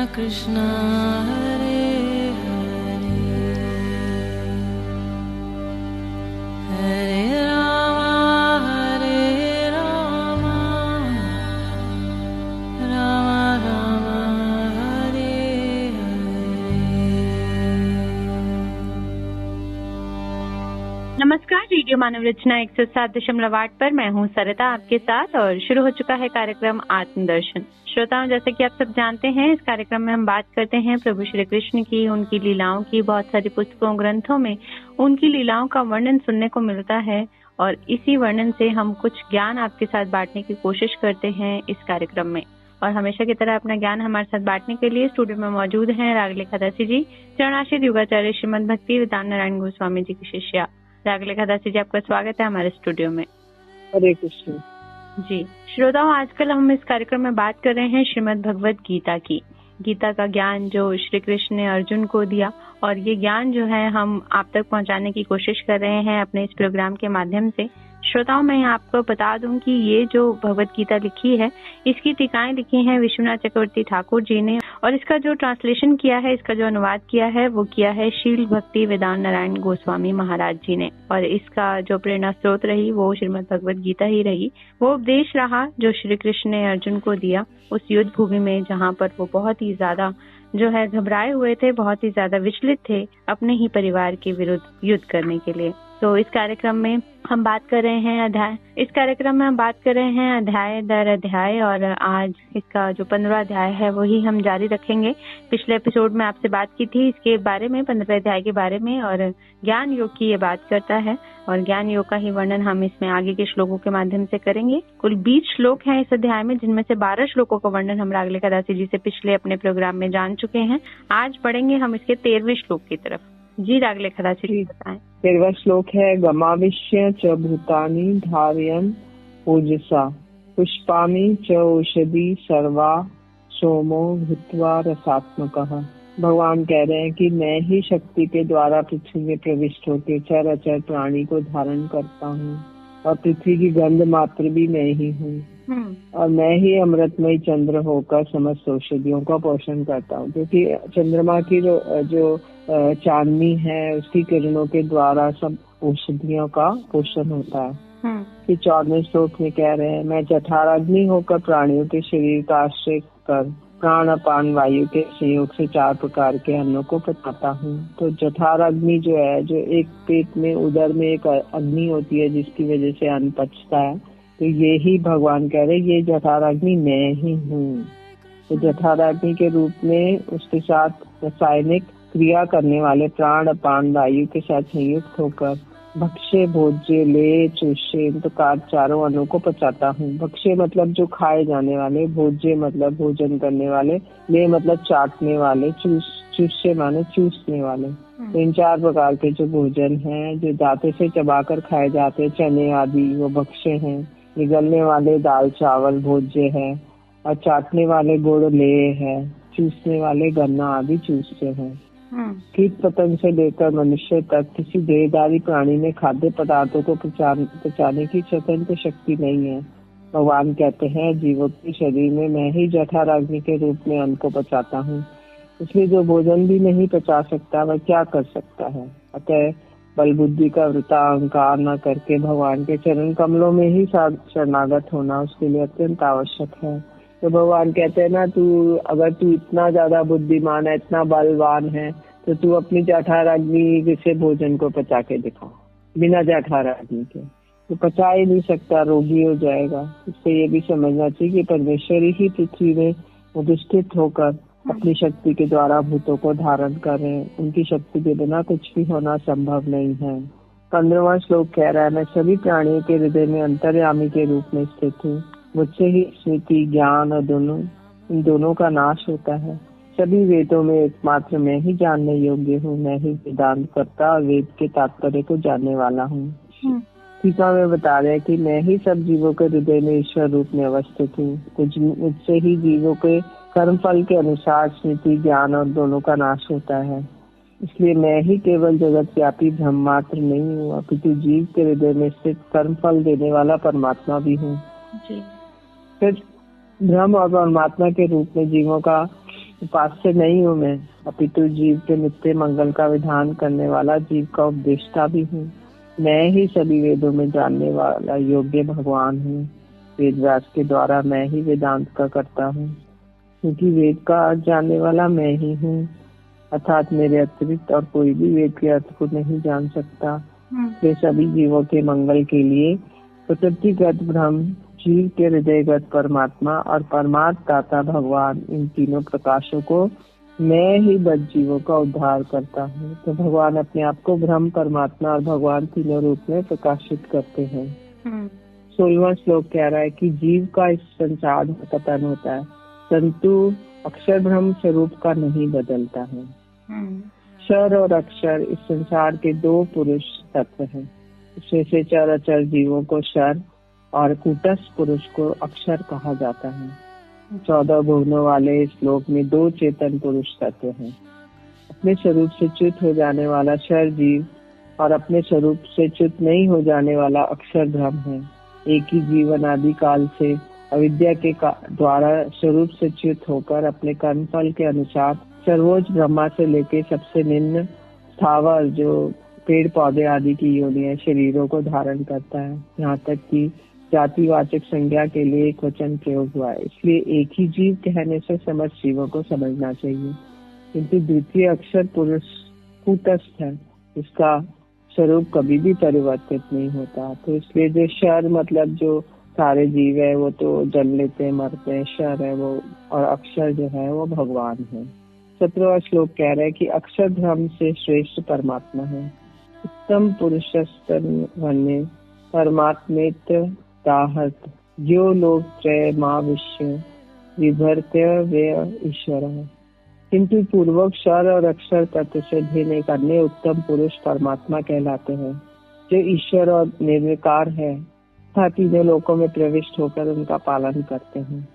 कृष्णा हरे हरे हरे राम राम राम हरे हरे। नमस्कार, रेडियो मानव रचना 107.8 पर मैं हूँ सरिता आपके साथ और शुरू हो चुका है कार्यक्रम आत्मदर्शन। श्रोताओं, जैसे कि आप सब जानते हैं, इस कार्यक्रम में हम बात करते हैं प्रभु श्री कृष्ण की, उनकी लीलाओं की। बहुत सारी पुस्तकों ग्रंथों में उनकी लीलाओं का वर्णन सुनने को मिलता है और इसी वर्णन से हम कुछ ज्ञान आपके साथ बांटने की कोशिश करते हैं इस कार्यक्रम में। और हमेशा की तरह अपना ज्ञान हमारे साथ बांटने के लिए स्टूडियो में मौजूद हैं रागलेखा दासी जी, चरणाश्रित योगाचार्य श्रीमद भक्ति वेदांत नारायण गोस्वामी जी की शिष्या। रागलेखा दासी जी, आपका स्वागत है हमारे स्टूडियो में। हरे कृष्ण जी। श्रोताओं, आजकल हम इस कार्यक्रम में बात कर रहे हैं श्रीमद् भगवत गीता की। गीता का ज्ञान जो श्री कृष्ण ने अर्जुन को दिया, और ये ज्ञान जो है हम आप तक पहुंचाने की कोशिश कर रहे हैं अपने इस प्रोग्राम के माध्यम से। श्रोताओं, मैं आपको बता दूं कि ये जो भगवत गीता लिखी है, इसकी टीकाएं लिखी हैं विश्वनाथ चक्रवर्ती ठाकुर जी ने, और इसका जो ट्रांसलेशन किया है, इसका जो अनुवाद किया है, वो किया है शील भक्ति वेदांत नारायण गोस्वामी महाराज जी ने। और इसका जो प्रेरणा स्रोत रही वो श्रीमद् भगवत गीता ही रही। वो उपदेश रहा जो श्री कृष्ण ने अर्जुन को दिया उस युद्ध भूमि में, जहाँ पर वो बहुत ही ज्यादा जो है घबराए हुए थे, बहुत ही ज्यादा विचलित थे अपने ही परिवार के विरुद्ध युद्ध करने के लिए। तो इस कार्यक्रम में हम बात कर रहे हैं अध्याय दर अध्याय, और आज इसका जो 15वां अध्याय है वही हम जारी रखेंगे। पिछले एपिसोड में आपसे बात की थी इसके बारे में, 15वें अध्याय के बारे में, और ज्ञान योग की ये बात करता है और ज्ञान योग का ही वर्णन हम इसमें आगे के श्लोकों के माध्यम से करेंगे। कुल 20 श्लोक हैं इस अध्याय में, जिनमें से 12 श्लोकों का वर्णन हम रागलेखा दासी जी से पिछले अपने प्रोग्राम में जान चुके हैं। आज पढ़ेंगे हम इसके 13वें श्लोक की तरफ। जी रागलेखा दासी जी बताएं। 13वां श्लोक है, गमाविश्य च भूतानि धारयन् ओजसा पुष्पामि च औषधि सर्वा सोमो भूत्वा रसात्मकः। भगवान कह रहे हैं कि मैं ही शक्ति के द्वारा पृथ्वी में प्रविष्ट होकर चर अचर प्राणी को धारण करता हूँ, और पृथ्वी की गंध मात्र भी मैं ही हूँ, और मैं ही अमृतमय चंद्र होकर समस्त औषधियों का पोषण करता हूँ। क्योंकि चंद्रमा की जो चांदनी है, उसकी किरणों के द्वारा सब औषधियों का पोषण होता है। कि 14वें श्लोक में कह रहे हैं, मैं जठराग्नि होकर प्राणियों के शरीर का आश्रय कर प्राण अपान वायु के संयोग से 4 प्रकार के अन्नों को पचाता हूँ। तो जठराग्नि जो है, जो एक पेट में उदर में एक अग्नि होती है जिसकी वजह से अन्न पचता है, तो ये ही भगवान कह रहे ये जठराग्नि मैं ही हूँ। तो जठराग्नि के रूप में उसके साथ रासायनिक क्रिया करने वाले प्राण अपान वायु के साथ संयुक्त होकर भक्ष्य भोज्य ले चूष्य इन प्रकार 4 अन्नों को पचाता हूँ। भक्ष्य मतलब जो खाए जाने वाले, भोज्य मतलब भोजन करने वाले, ले मतलब चाटने वाले, चूष्य माने चूसने वाले। तो इन 4 प्रकार के जो भोजन हैं, जो दांतों से चबाकर खाए जाते हैं, चने आदि, वो भक्ष्य हैं। निगलने वाले दाल चावल भोज्य है, और चाटने वाले गुड़ लेय है, चूसने वाले गन्ना आदि चूस्य हैं। कीट पतंग से लेकर मनुष्य तक किसी देहधारी प्राणी में खाद्य पदार्थों को पचाने की स्वतंत्र शक्ति नहीं है। भगवान कहते हैं जीवों के शरीर में मैं ही जठराग्नि के रूप में अन्न को पचाता हूँ। इसलिए जो भोजन भी नहीं पचा सकता वह क्या कर सकता है। अतः बल बुद्धि का वृथा अहंकार न करके भगवान के चरण कमलों में ही शरणागत होना उसके लिए अत्यंत आवश्यक है। तो भगवान कहते हैं ना, अगर तू इतना ज्यादा बुद्धिमान है, इतना बलवान है, तो तू अपनी जठराग्नि से भोजन को पचा के दिखा। बिना जठराग्नि के तो पचा ही नहीं सकता, रोगी हो जाएगा। इससे ये भी समझना चाहिए कि परमेश्वर ही पृथ्वी में अधिष्ठित होकर अपनी शक्ति के द्वारा भूतों को धारण कर रहे हैं। उनकी शक्ति के बिना कुछ भी होना संभव नहीं है। 15वां श्लोक कह रहा है, मैं सभी प्राणियों के हृदय में अंतर्यामी के रूप में स्थित हूँ। मुझसे ही स्मृति ज्ञान और इन दोनों का नाश होता है। सभी वेदों में एकमात्र मैं ही जानने योग्य हूँ। मैं ही वेदांत करता और वेद के तात्पर्य को जानने वाला हूँ। टीका में बता रहे हैं कि मैं ही सब जीवों के हृदय में ईश्वर रूप में अवस्थित हूँ। मुझसे ही जीवों के कर्म फल के अनुसार स्मृति ज्ञान और दोनों का नाश होता है। इसलिए मैं ही केवल जगत व्यापी ब्रह्म मात्र नहीं हूँ, अपितु जीव के हृदय में स्थित कर्म फल देने वाला परमात्मा भी हूँ। फिर ब्रह्म और परमात्मा के रूप में जीवों का उपास्य नहीं हूँ मैं, अपितु जीव के नित्य मंगल का विधान करने वाला जीव का उपदेष्टा भी हूँ। मैं ही सभी वेदों में जानने वाला योग्य भगवान हूँ। वेद व्यास के द्वारा मैं ही वेदांत का करता हूँ, क्योंकि वेद का अर्थ जानने वाला मैं ही हूँ, अर्थात मेरे अतिरिक्त और कोई भी वेद के अर्थ को नहीं जान सकता। वे सभी जीवों के मंगल के लिए प्रकृतिगत ब्रह्म, जीव के हृदयगत परमात्मा और परमात्म दाता भगवान, इन तीनों प्रकाशों को मैं ही बद्ध जीवों का उद्धार करता हूँ। तो भगवान अपने आप को ब्रह्म, परमात्मा और भगवान तीनों रूप में प्रकाशित करते हैं। 16वां श्लोक कह रहा है कि जीव का इस संसार में पतन होता है, परंतु अक्षर ब्रह्म स्वरूप का नहीं बदलता है। क्षर और अक्षर इस संसार के दो पुरुष तत्व हैं। इसमें से चर अचर जीवों को क्षर और कूटस्थ पुरुष को अक्षर कहा जाता है। 14 भुवनों वाले इस श्लोक में दो चेतन पुरुष तत्व हैं। अपने स्वरूप से च्युत हो जाने वाला क्षर जीव और अपने स्वरूप से च्युत नहीं हो जाने वाला अक्षर ब्रह्म है। एक ही जीवन आदि काल से अविद्या के द्वारा स्वरूप से च्युत होकर अपने कर्मफल के अनुसार सर्वोच्च ब्रह्मा से लेकर सबसे निम्न स्थावर जो पेड़ पौधे आदि की योनियां शरीरों को धारण करता है। यहाँ तक कि जातिवाचक संज्ञा के लिए एक वचन प्रयोग हुआ है। इसलिए एक ही जीव कहने से समस्त जीवों को समझना चाहिए, किंतु द्वितीय अक्षर पुरुष कूटस्थ है, इसका स्वरूप कभी भी परिवर्तित नहीं होता। तो इसलिए जो क्षर मतलब जो सारे जीव है वो तो जन्म लेते हैं, मरते हैं, क्षर है वो, और अक्षर जो है वो भगवान है। 17वां श्लोक कह रहा है कि अक्षर ब्रह्म से श्रेष्ठ परमात्मा है। उत्तम पुरुषस्तन्वन्य परमात्मेत दाहत यो लोक त्रय माँ विश्व विभर्त्य व्यय ईश्वर। किंतु पूर्वक क्षर और अक्षर तत्व से भिन्न एक अन्य उत्तम पुरुष परमात्मा कहलाते हैं, जो ईश्वर और निर्विकार है तथा तीनों लोकों में प्रविष्ट होकर उनका पालन करते हैं।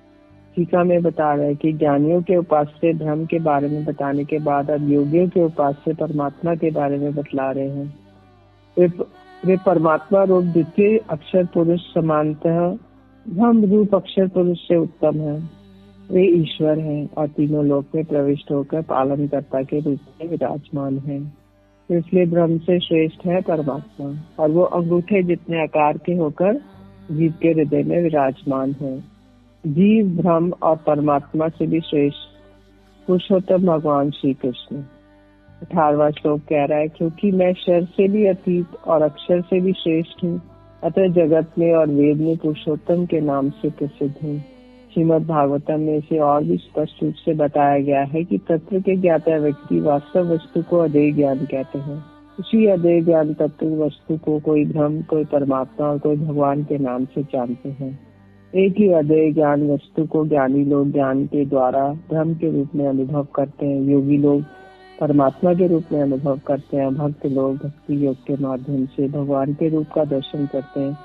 टीका में बता रहे हैं कि ज्ञानियों के उपास्य ब्रह्म के बारे में बताने के बाद अब योगियों के उपास्य परमात्मा के बारे में बतला रहे हैं। वे परमात्मा रूप द्वितीय अक्षर पुरुष समानतः ब्रह्म रूप अक्षर पुरुष से उत्तम है। वे ईश्वर हैं और तीनों लोक में प्रविष्ट होकर पालनकर्ता के रूप में विराजमान है। इसलिए ब्रह्म से श्रेष्ठ है परमात्मा, और वो अंगूठे जितने आकार के होकर जीव के हृदय में विराजमान है। जीव ब्रह्म और परमात्मा से भी श्रेष्ठ पुरुषोत्तम भगवान श्री कृष्ण। 18वां श्लोक कह रहा है, क्योंकि मैं क्षर से भी अतीत और अक्षर से भी श्रेष्ठ हूँ, अतः जगत में और वेद में पुरुषोत्तम के नाम से प्रसिद्ध हूँ। श्रीमद् भागवतम में इसे और भी स्पष्ट रूप से बताया गया है कि तत्व के ज्ञाता व्यक्ति वास्तव वस्तु को अदेय ज्ञान कहते हैं। उसी अदेय ज्ञान तत्व वस्तु को कोई ब्रह्म, कोई परमात्मा और कोई भगवान के नाम से जानते हैं। एक ही अदेय ज्ञान वस्तु को ज्ञानी लोग ज्ञान के द्वारा ब्रह्म के रूप में अनुभव करते हैं, योगी लोग परमात्मा के रूप में अनुभव करते हैं, भक्त लोग भक्ति योग के माध्यम से भगवान के रूप का दर्शन करते हैं।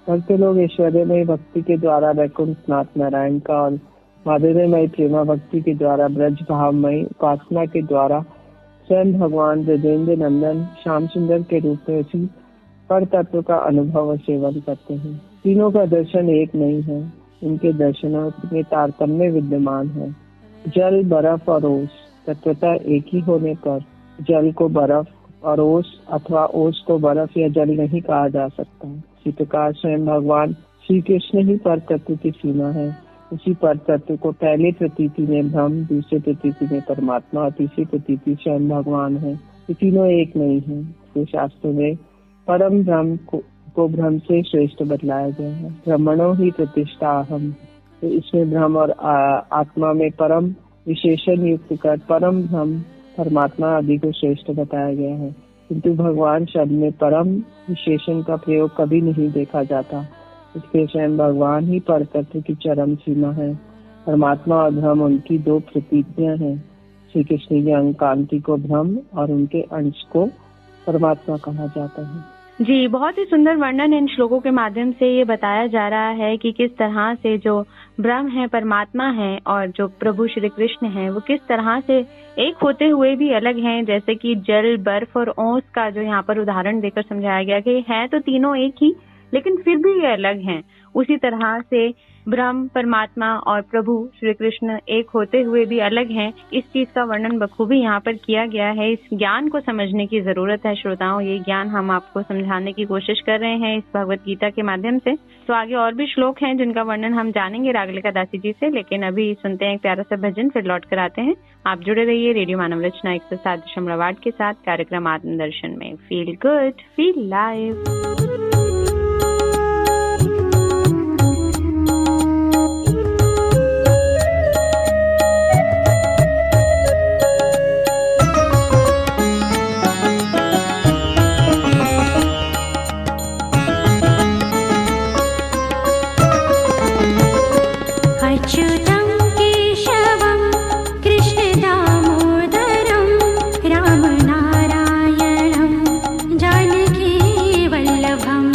भक्त लोग ऐश्वर्यमय भक्ति के द्वारा वैकुंठनाथ नारायण का और माधुर्यमय प्रेमा भक्ति के द्वारा ब्रज भावमय उपासना के द्वारा स्वयं भगवान ब्रजेंद्र नंदन श्याम सुंदर के रूप में उसी पर तत्व का अनुभव और सेवन करते हैं। तीनों का दर्शन एक नहीं है, इनके दर्शनों में तारतम्य विद्यमान है। जल, बर्फ और ओस तत्वतः एक ही होने पर जल को बर्फ और ओस अथवा ओस को बर्फ या जल नहीं कहा जा सकता। इसी प्रकार स्वयं भगवान श्री कृष्ण ही पर तत्व की सीमा है। उसी पर तत्व को पहले प्रतीति में ब्रह्म, दूसरे प्रतीति में परमात्मा और तीसरी प्रतीति स्वयं भगवान है। ये तीनों एक नहीं है। तो शास्त्र में परम ब्रह्म को ब्रह्म से श्रेष्ठ बतलाया गया है। ब्रह्मणो ही प्रतिष्ठा अहम। तो इसमें ब्रह्म और आत्मा में परम विशेषण युक्त कर परम ब्रह्म, परमात्मा आदि को श्रेष्ठ बताया गया है। किंतु भगवान शब्द में परम विशेषण का प्रयोग कभी नहीं देखा जाता। इसके स्वयं भगवान ही पर तत्व की चरम सीमा है। परमात्मा और ब्रह्म उनकी दो प्रतीतियां हैं। श्री कृष्ण की अंग कांति को ब्रह्म और उनके अंश को परमात्मा कहा जाता है। जी, बहुत ही सुंदर वर्णन इन श्लोकों के माध्यम से ये बताया जा रहा है कि किस तरह से जो ब्रह्म है, परमात्मा है, और जो प्रभु श्री कृष्ण है वो किस तरह से एक होते हुए भी अलग हैं। जैसे कि जल, बर्फ और ओस का जो यहाँ पर उदाहरण देकर समझाया गया कि है तो तीनों एक ही, लेकिन फिर भी ये अलग हैं। उसी तरह से ब्रह्म, परमात्मा और प्रभु श्री कृष्ण एक होते हुए भी अलग हैं। इस चीज का वर्णन बखूबी यहाँ पर किया गया है। इस ज्ञान को समझने की जरूरत है श्रोताओं। ये ज्ञान हम आपको समझाने की कोशिश कर रहे हैं इस भगवत गीता के माध्यम से। तो आगे और भी श्लोक हैं जिनका वर्णन हम जानेंगे रागलिका दासी जी से, लेकिन अभी सुनते हैं एक प्यारा सा भजन, फिर लौट कर आते हैं। आप जुड़े रहिए रेडियो मानव रचना 107.8 के साथ कार्यक्रम आत्मदर्शन में। Feel good, feel live. अच्युतं केशवं कृष्णदामोदरं रामनारायणं Janaki वल्लभम्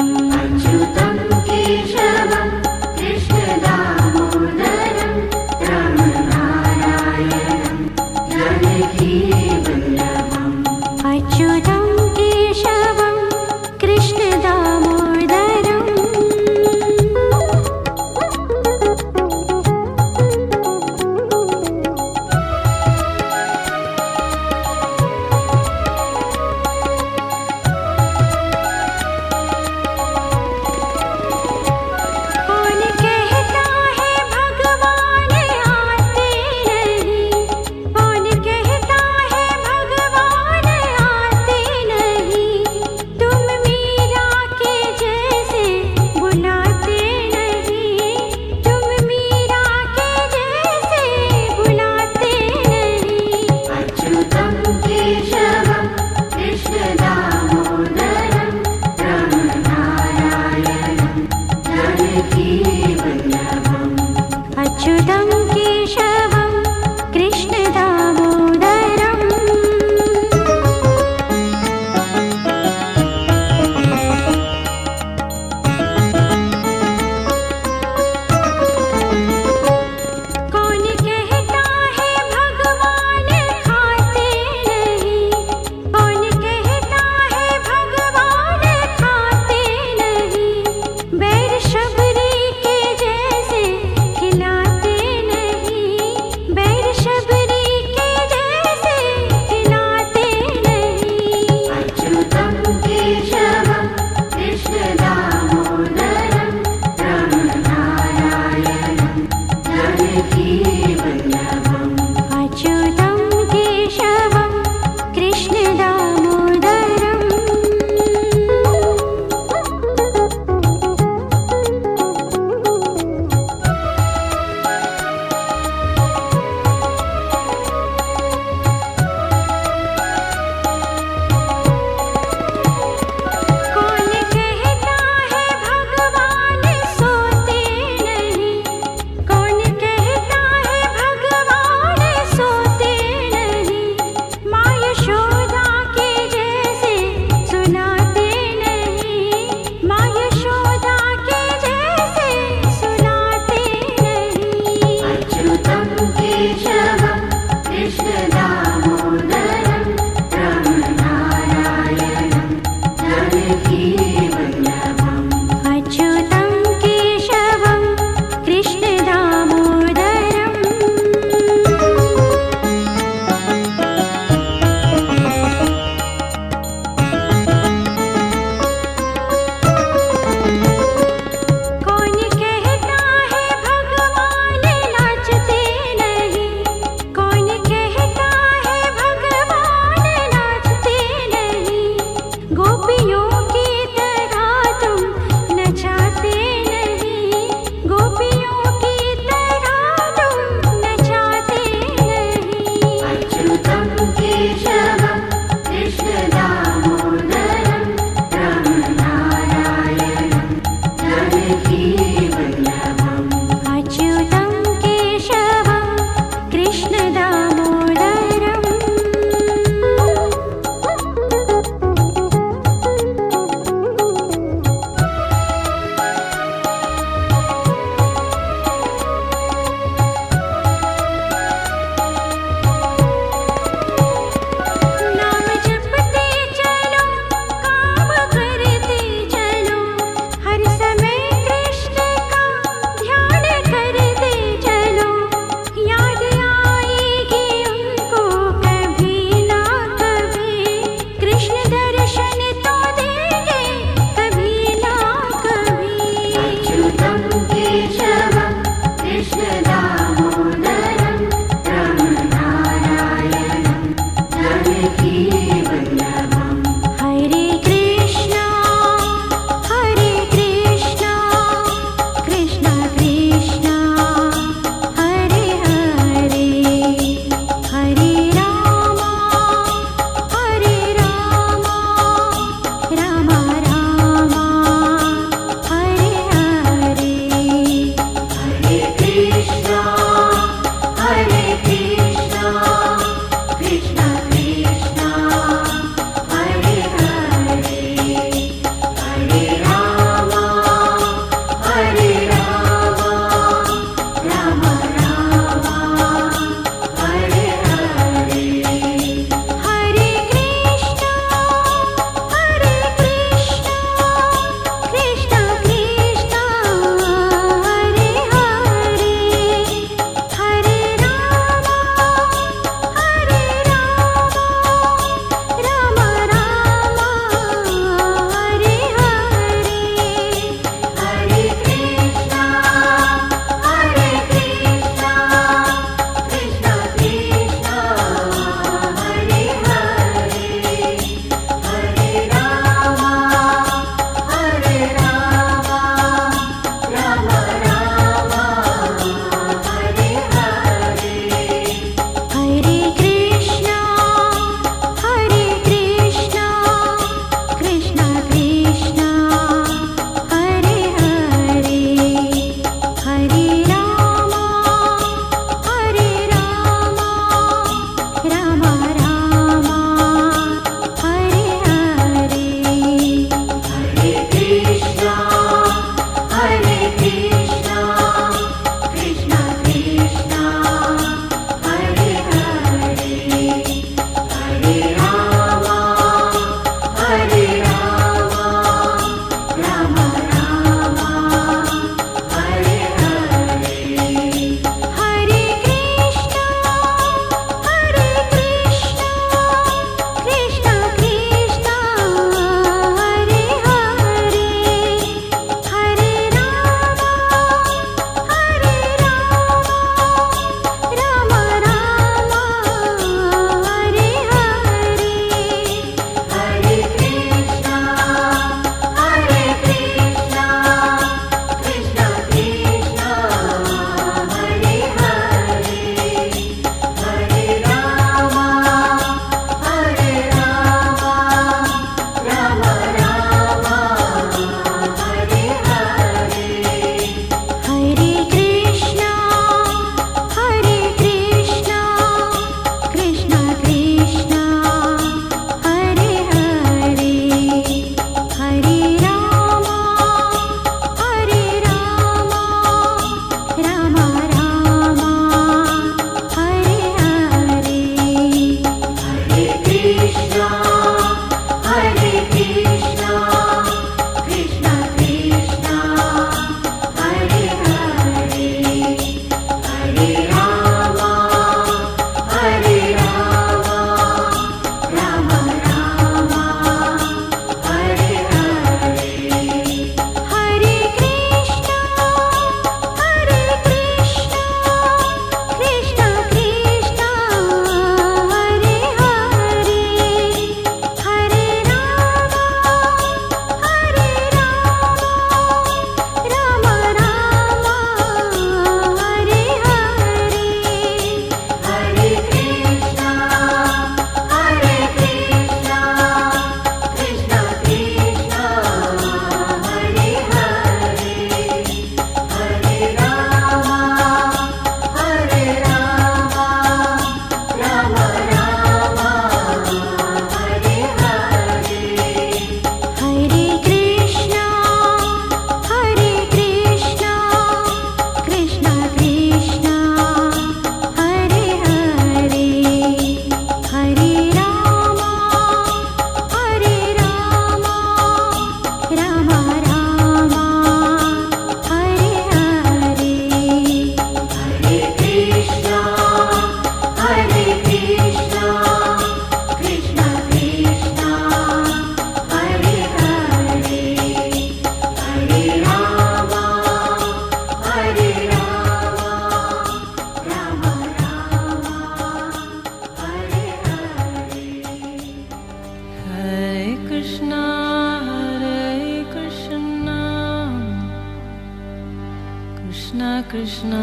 Krishna Krishna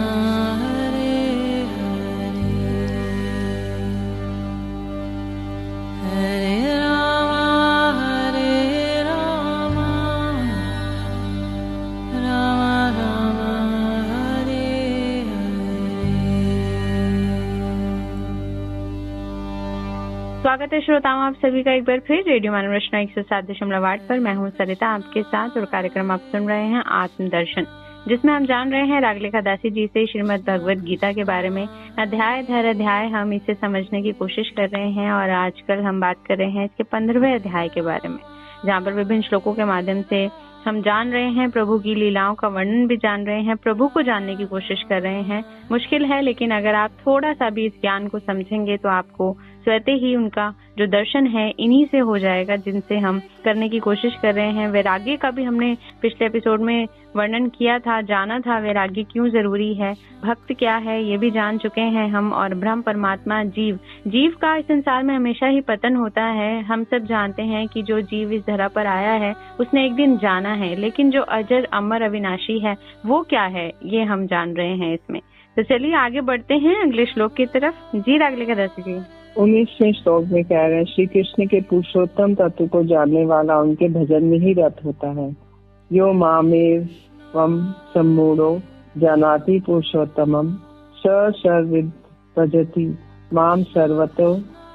Hare Hare Hare Rama Rama Rama Hare Hare। स्वागत है श्रोताओं आप सभी का एक बार फिर रेडियो मानव रचना 107.8 पर। मैं हूँ सरिता आपके साथ और कार्यक्रम आप सुन रहे हैं आत्मदर्शन, जिसमें हम जान रहे हैं रागलेखा दासी जी से श्रीमद् भगवद गीता के बारे में। अध्याय धर अध्याय हम इसे समझने की कोशिश कर रहे हैं और आजकल हम बात कर रहे हैं इसके 15वें अध्याय के बारे में, जहाँ पर विभिन्न श्लोकों के माध्यम से हम जान रहे हैं प्रभु की लीलाओं का वर्णन भी जान रहे हैं, प्रभु को जानने की कोशिश कर रहे हैं। मुश्किल है, लेकिन अगर आप थोड़ा सा भी इस ज्ञान को समझेंगे तो आपको स्वतः ही उनका जो दर्शन है इन्हीं से हो जाएगा, जिनसे हम करने की कोशिश कर रहे हैं। वैराग्य का भी हमने पिछले एपिसोड में वर्णन किया था, जाना था वैराग्य क्यों जरूरी है, भक्त क्या है ये भी जान चुके हैं हम, और ब्रह्म परमात्मा जीव का इस संसार में हमेशा ही पतन होता है। हम सब जानते हैं कि जो जीव इस धरा पर आया है उसने एक दिन जाना है, लेकिन जो अजर अमर अविनाशी है वो क्या है ये हम जान रहे हैं इसमें। तो चलिए आगे बढ़ते हैं अगले श्लोक की तरफ। जी रागलेखा दासी जी। 19वें श्लोक में कह रहे हैं, श्री कृष्ण के पुरुषोत्तम तत्व को जानने वाला उनके भजन में ही रत होता है। यो मामेव वम सम्मूढ़ो जानाति पुरुषोत्तमम स सर्वविद भजति माम सर्वतो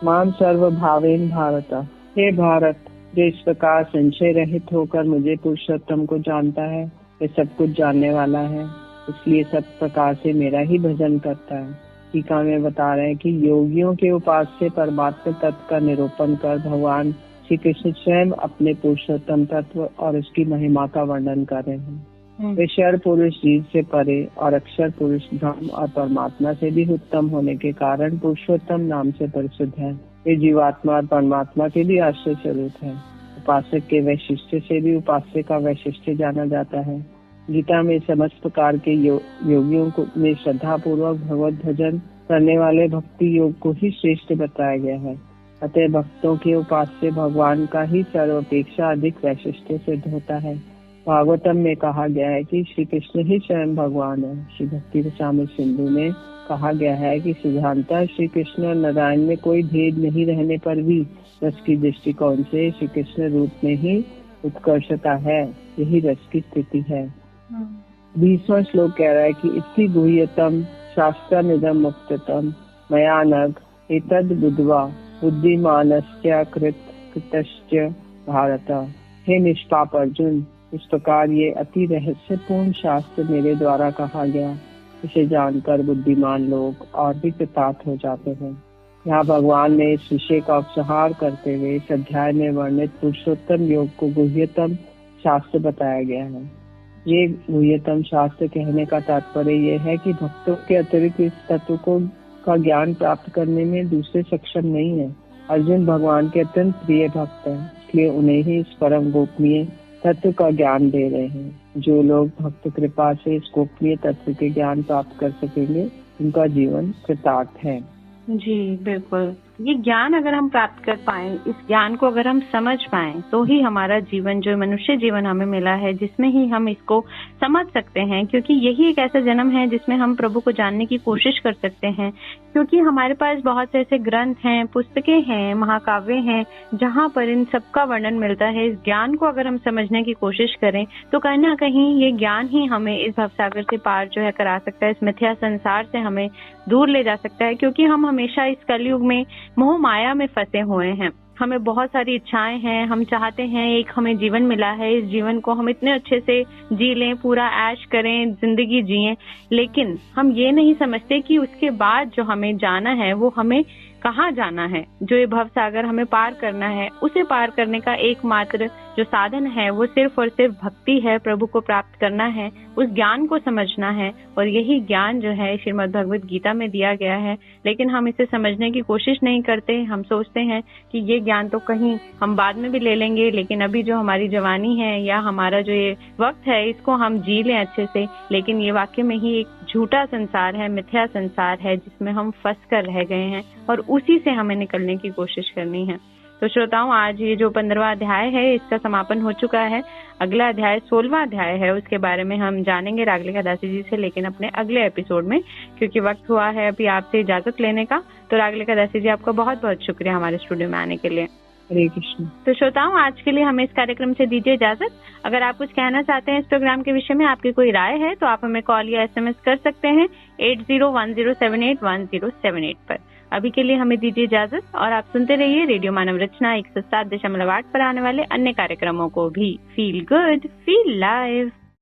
माम सर्वभावेन भारत। हे भारत, जो इस प्रकार संशय रहित होकर मुझे पुरुषोत्तम को जानता है, वे सब कुछ जानने वाला है, इसलिए सब प्रकार से मेरा ही भजन करता है। टीका में बता रहे हैं कि योगियों के उपास्य परमात्मा तत्व का निरूपण कर भगवान श्री कृष्ण स्वयं अपने पुरुषोत्तम तत्व और उसकी महिमा का वर्णन कर रहे हैं। वे क्षर पुरुष जीव से परे और अक्षर पुरुष ब्रह्म और परमात्मा से भी उत्तम होने के कारण पुरुषोत्तम नाम से प्रसिद्ध है। वे जीवात्मा और परमात्मा के भी आश्रय स्वरूप है। उपासक के वैशिष्ट्य से भी उपास्य का वैशिष्ट्य जाना जाता है। गीता में समस्त प्रकार के योगियों को में श्रद्धा पूर्वक भगवत भजन करने वाले भक्ति योग को ही श्रेष्ठ बताया गया है। अतः भक्तों के उपास्य भगवान का ही सर्वापेक्षा अधिक वैशिष्ट्य सिद्ध होता है। भागवतम में कहा गया है कि श्री कृष्ण ही स्वयं भगवान है। श्री भक्ति रसामृत सिंधु में कहा गया है कि सिद्धांतः श्री कृष्ण और नारायण में कोई भेद नहीं रहने पर भी रस की दृष्टिकोण से श्री कृष्ण रूप में ही उत्कर्षता है। यही रस की स्थिति है। 20वां श्लोक कह रहा है कि इति गुह्यतम शास्त्रमिदं मुक्ततम मया नघ एतद् बुद्ध्वा बुद्धिमानस्य कृतश्च भारत। हे निष्पाप अर्जुन, इस प्रकार ये अति रहस्यपूर्ण शास्त्र मेरे द्वारा कहा गया, इसे जानकर बुद्धिमान लोग और भी कृतार्थ हो जाते हैं। यहाँ भगवान ने इस विषय का उपसंहार करते हुए इस अध्याय में वर्णित पुरुषोत्तम योग को गुह्यतम शास्त्र बताया गया है। ये गुह्यतम शास्त्र कहने का तात्पर्य यह है कि भक्तों के अतिरिक्त इस तत्व का ज्ञान प्राप्त करने में दूसरे सक्षम नहीं है। अर्जुन भगवान के अत्यंत प्रिय भक्त हैं, इसलिए उन्हें ही इस परम गोपनीय तत्व का ज्ञान दे रहे हैं। जो लोग भक्त कृपा से इस गोपनीय तत्व के ज्ञान प्राप्त कर सकेंगे, उनका जीवन कृतार्थ है। जी बिल्कुल, ये ज्ञान अगर हम प्राप्त कर पाए, इस ज्ञान को अगर हम समझ पाए, तो ही हमारा जीवन जो मनुष्य जीवन हमें मिला है, जिसमें ही हम इसको समझ सकते हैं। क्योंकि यही एक ऐसा जन्म है जिसमें हम प्रभु को जानने की कोशिश कर सकते हैं। क्योंकि हमारे पास बहुत से ऐसे ग्रंथ हैं, पुस्तकें हैं, महाकाव्य हैं, जहाँ पर इन सबका वर्णन मिलता है। इस ज्ञान को अगर हम समझने की कोशिश करें तो कहीं ना कहीं ये ज्ञान ही हमें इस भवसागर से पार जो है करा सकता है, इस मिथ्या संसार से हमें दूर ले जा सकता है। क्योंकि हम हमेशा इस कलयुग में मोह माया में फंसे हुए हैं। हमें बहुत सारी इच्छाएं हैं, हम चाहते हैं एक हमें जीवन मिला है, इस जीवन को हम इतने अच्छे से जी लें, पूरा ऐश करें, जिंदगी जिएं, लेकिन हम ये नहीं समझते कि उसके बाद जो हमें जाना है वो हमें कहाँ जाना है। जो ये भव सागर हमें पार करना है, उसे पार करने का एकमात्र जो साधन है वो सिर्फ और सिर्फ भक्ति है, प्रभु को प्राप्त करना है, उस ज्ञान को समझना है। और यही ज्ञान जो है श्रीमद् भगवद गीता में दिया गया है, लेकिन हम इसे समझने की कोशिश नहीं करते। हम सोचते हैं कि ये ज्ञान तो कहीं हम बाद में भी ले लेंगे, लेकिन अभी जो हमारी जवानी है या हमारा जो ये वक्त है, इसको हम जी लें अच्छे से। लेकिन ये वाकई में ही एक झूठा संसार है, मिथ्या संसार है, जिसमें हम फंस कर रह गए हैं और उसी से हमें निकलने की कोशिश करनी है। तो श्रोताओं, आज ये जो 15वां अध्याय है इसका समापन हो चुका है। अगला अध्याय 16वां अध्याय है, उसके बारे में हम जानेंगे रागलिका दासी जी से, लेकिन अपने अगले एपिसोड में, क्योंकि वक्त हुआ है अभी आपसे इजाजत लेने का। तो रागलिका दासी जी, आपका बहुत बहुत शुक्रिया हमारे स्टूडियो में आने के लिए। हरे कृष्ण। तो श्रोताओं, आज के लिए हमें इस कार्यक्रम से दीजिए इजाजत। अगर आप कुछ कहना चाहते हैं इस प्रोग्राम के विषय में, आपकी कोई राय है, तो आप हमें कॉल या SMS कर सकते हैं 8010781078 पर। अभी के लिए हमें दीजिए इजाजत और आप सुनते रहिए रेडियो मानव रचना 107.8 पर आने वाले अन्य कार्यक्रमों को भी। Feel good, feel live.